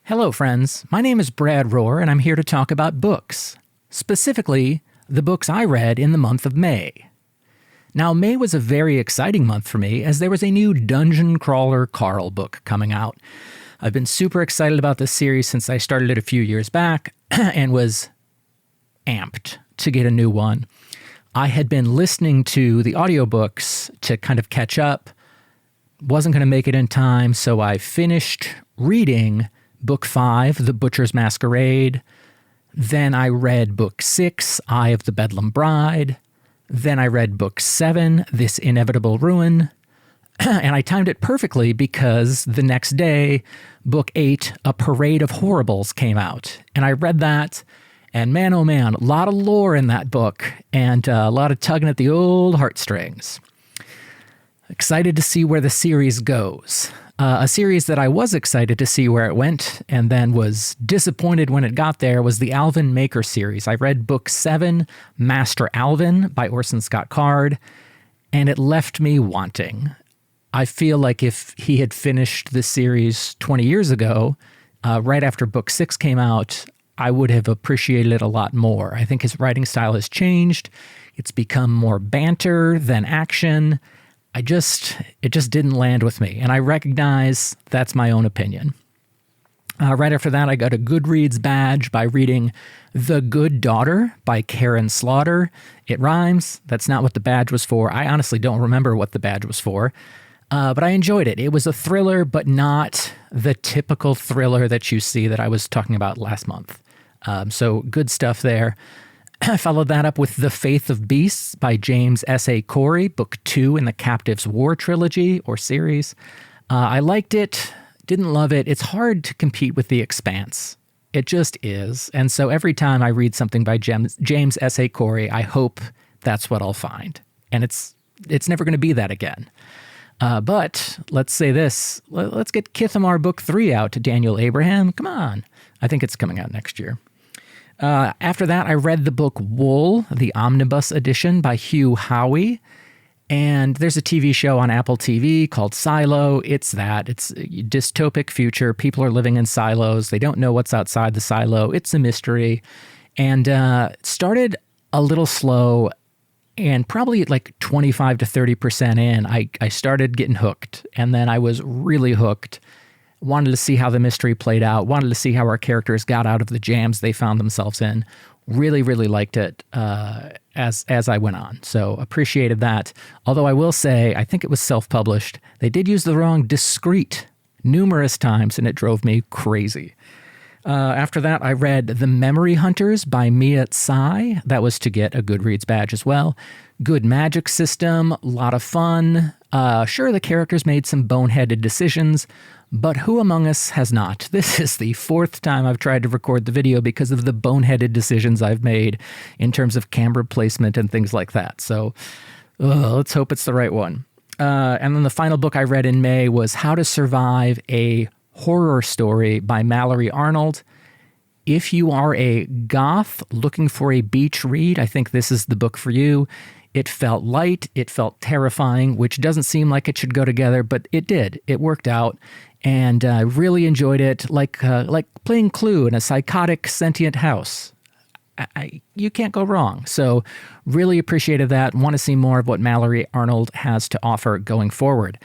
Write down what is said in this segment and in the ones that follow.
Hello, friends. My name is Brad Rohr, and I'm here to talk about books. Specifically, the books I read in the month of May. Now, May was a very exciting month for me as there was a new Dungeon Crawler Carl book coming out. I've been super excited about this series since I started it a few years back and was amped to get a new one. I had been listening to the audiobooks to kind of catch up. Wasn't going to make it in time, so I finished reading Book 5, The Butcher's Masquerade. Then I read Book 6, Eye of the Bedlam Bride. Then I read Book 7, This Inevitable Ruin. And I timed it perfectly because the next day, Book 8, A Parade of Horribles came out. And I read that, and man, oh man, a lot of lore in that book, and a lot of tugging at the old heartstrings. Excited to see where the series goes. A series that I was excited to see where it went and then was disappointed when it got there was the Alvin Maker series. I read Book 7, Master Alvin by Orson Scott Card, and it left me wanting. I feel like if he had finished the series 20 years ago, right after Book 6 came out, I would have appreciated it a lot more. I think his writing style has changed. It's become more banter than action. It just didn't land with me, and I recognize that's my own opinion. Right after that, I got a Goodreads badge by reading The Good Daughter by Karen Slaughter. It rhymes. That's not what the badge was for. I honestly don't remember what the badge was for, but I enjoyed it. It was a thriller, but not the typical thriller that you see that I was talking about last month. So good stuff there. I followed that up with The Faith of Beasts by James S.A. Corey, Book 2 in the Captives War trilogy or series. I liked it, didn't love it. It's hard to compete with The Expanse. It just is. And so every time I read something by James S.A. Corey, I hope that's what I'll find. And it's never going to be that again. But let's say this. Let's get Kithamar Book 3 out to Daniel Abraham. Come on. I think it's coming out next year. After that, I read the book Wool, the Omnibus Edition by Hugh Howey. And there's a TV show on Apple TV called Silo. It's a dystopic future. People are living in silos. They don't know what's outside the silo. It's a mystery. And it started a little slow, and probably like 25 to 30% in, I started getting hooked. And then I was really hooked. Wanted to see how the mystery played out, wanted to see how our characters got out of the jams they found themselves in. Really, really liked it as I went on. So appreciated that. Although I will say, I think it was self-published. They did use the wrong discreet numerous times, and it drove me crazy. After that, I read The Memory Hunters by Mia Tsai. That was to get a Goodreads badge as well. Good magic system, a lot of fun. Sure, the characters made some boneheaded decisions, but who among us has not? This is the fourth time I've tried to record the video because of the boneheaded decisions I've made in terms of camera placement and things like that. So let's hope it's the right one. And then the final book I read in May was How to Survive a Horror Story by Mallory Arnold. If you are a goth looking for a beach read, I think this is the book for you. It felt light, it felt terrifying, which doesn't seem like it should go together, but it did. It worked out, and I really enjoyed it, like playing Clue in a psychotic, sentient house. You can't go wrong. So really appreciated that. Want to see more of what Mallory Arnold has to offer going forward.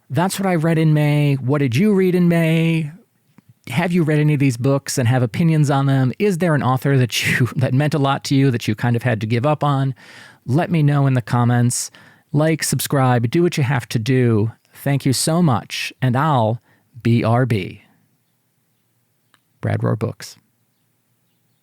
That's what I read in May. What did you read in May? Have you read any of these books and have opinions on them? Is there an author that meant a lot to you that you kind of had to give up on? Let me know in the comments. Like, subscribe, do what you have to do. Thank you so much, and I'll BRB. Brad Rohr Books.